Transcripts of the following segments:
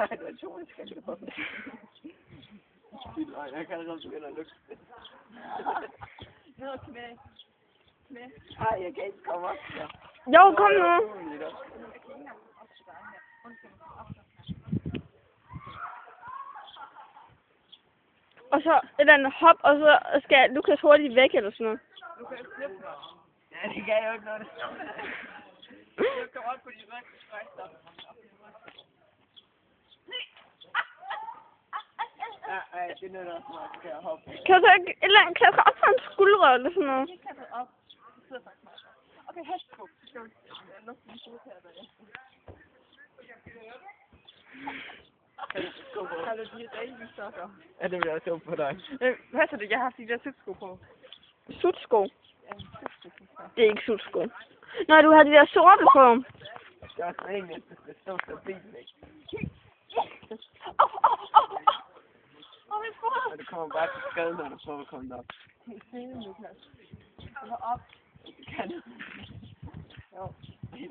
Nej, det er 2, jeg skal gå. Jeg kan allerede begynde at lugte det. Ned og knæ. Nej, jeg kan ikke komme op. Ja. Jo, kom nu. Og så et eller andet hop, og så skal Lukas hurtigt væk eller sådan noget. Du kan slippe mig. Ja, det kan jeg jo ikke noget. Du kommer op på de røde strækster. Ja, det er noget, der skal hoppe. Kan du så ikke et eller andet klatre op på en skuldre eller sådan noget? Jeg kan op. Du sidder faktisk meget godt. Okay, hestesko. Så skal vi lukke din solkære derefter. Har du de rigtige sokker? Ja, det bliver så på dig. Passer det? Jeg har haft de der sutsko på. Sutsko? Ja, sutsko. Det er ikke sutsko. Nå, du har de der sorte på. Det er også meningen, at det skal stå stabilt, ikke? Min fod! Og det kommer bare til skade, når du prøver at komme derop. Det er fede, Lukas. Du var op. Det kan du. Jo.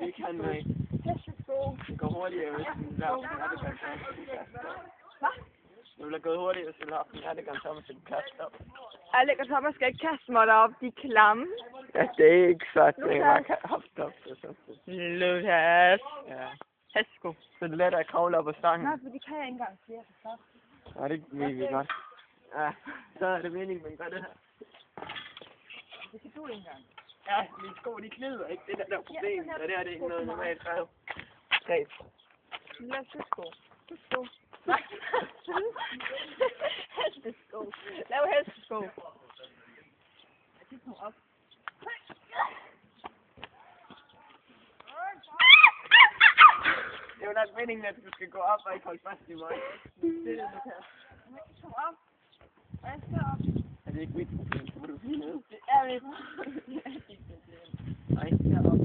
Det kan man ikke. Hestesko. Det går hurtigere, hvis den der Hvad? det ville have gået hurtigt, hvis du ville have haft en hjertegang sammen, så du kaster op. Alec og Thomas skal ikke kaste mig derop. De er klamme. Ja, det er ikke svært. Det er bare hoppe op. Lukas. Ja. Hestesko. Så det er lettere at kravle op ad stangen. Nej, for de kan jeg ikke engang flere for stop. Ja, det ved vi godt. Ja, så er det meningen, man gør det her. Det kan du ikke engang. Ja, mine sko, de knider ikke. Det er der problem. Ja, det er det ikke noget normalt greb. Lav hestesko. Hestesko. Nej. Hestesko. Lav hestesko. De kommer op. Det er jo nok meningen, at du skal gå op og ikke holde fast i mig. Det er det, du kan. Kom op. Og jeg skal op. Er det ikke mit problem, så må du blive nede. Det er mit problem. Det er dit problem. Nej, derop.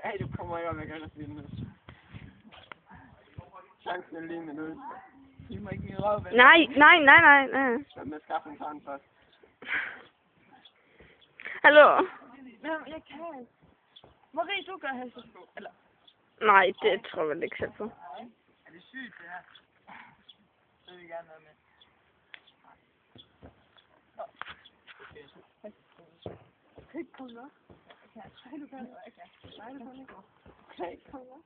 Ej, du kommer ikke op, jeg kan ellers blive nede. Chancen er lige med nede. Du må ikke i røven. Nej. Så med skaffen tager den først. Hallo? Jamen, jeg kan ikke. Marie, du gør hestesko. Eller? Nej, det tror jeg vel ikke selv på. Er det sygt, det her? Det vil vi gerne være med. Okay, kom nu. Okay, nej, du kan ikke. Okay, nej, du kan ikke. Okay, kom nu.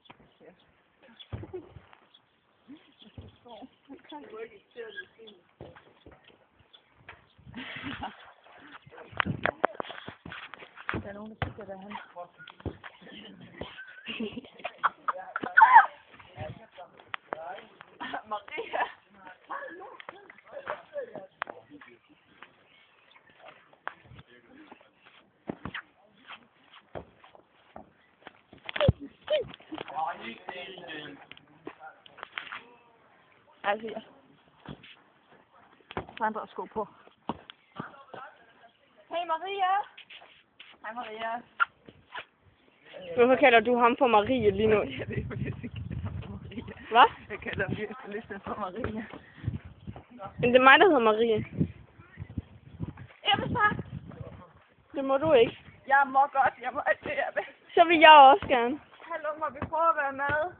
Jeg kan jo ikke se det. Der er nogen, der siger, at han... Maria! Altså, ja. Andre sko på. Hey Maria! Hej Maria. Hvorfor kalder du ham for Marie lige nu? Jeg ved, fordi jeg kalder ham for Maria. Hvad? Jeg kalder journalisten for Maria. Men det er mig, der hedder Marie. Jeg vil sagt. Det må du ikke. Jeg må godt. Jeg må alt det, jeg vil. Så vil jeg også gerne. Hallo, må vi prøve at være med?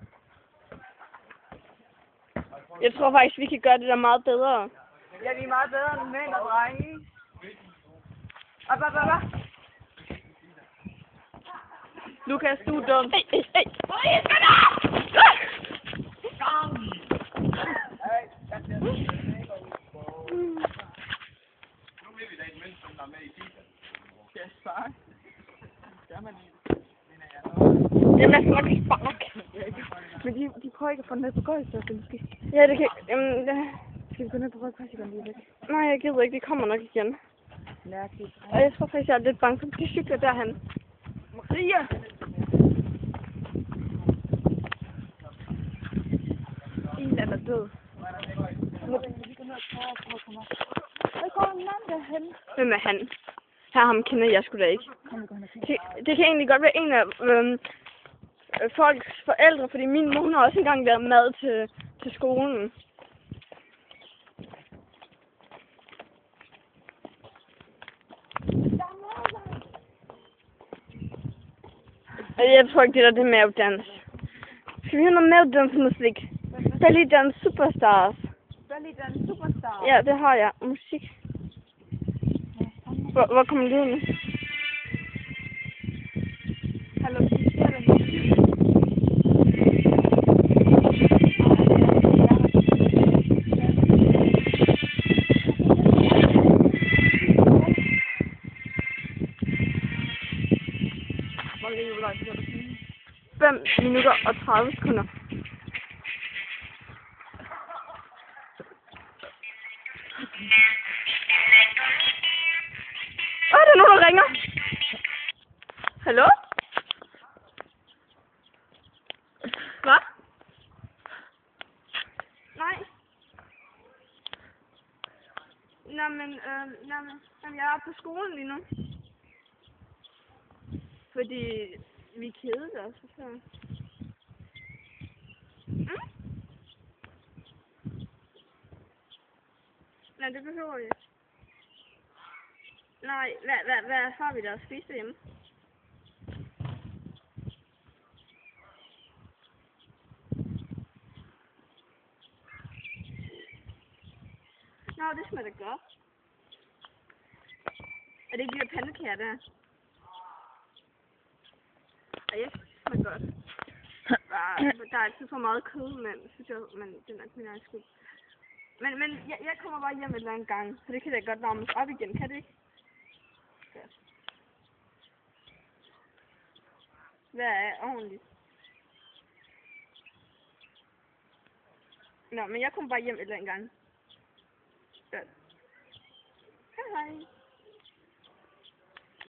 Jeg tror faktisk, vi kan gøre det der meget bedre. Ja, vi er meget bedre end mænd og drenge. Hvad? Lukas, du er dum. Hey. Nu vil vi da en mens, som er med i FIFA. Yes, far. Gør man ikke. Jamen, jeg skal nok spark. Men de prøver ikke at få den ned på gulvet, måske. Ja, det kan... Jamen, Skal vi gå ned på rødklassikeren lige lidt? nej, jeg gider ikke. De kommer nok igen. Mærkeligt. Og jeg tror faktisk, jeg er lidt bange for, de cykler derhen. Maria! En er død. Hvor går en mand derhen? Hvem er han? Her ham kender jeg sgu da ikke. Det kan egentlig godt være en af folks forældre, fordi min mor har også engang været mad til skolen. Jeg tror ikke, det der det er mavedans. vi høre noget mere dansemusik? Belly Dance Superstars. Belly Dance Superstar. Ja, det har jeg. Musik. Hvor kommer lyden? Hallo, vi ser det musik. Hvor længe vil du have det? 5 minutter og 30 sekunder. Der er nogen, der ringer. Hallo? Hvad? Nej. Jamen, jeg er på skolen lige nu. Fordi vi kedede os. Så. Nej, det behøver vi ikke. Nej, hvad har vi der at spise hjemme? Nå, det smager godt. Er det ikke de der pandekager der? Ej, jeg synes, det smager godt. Der er altid for meget kød, synes jeg, men det er nok min egen skyld. Men jeg kommer bare hjem et eller andet gang, så det kan da godt varmes op igen, kan det ikke? Godt. Hvad er ordentligt? Nå, men jeg kommer bare hjem et eller andet gang. Godt. Hej hej.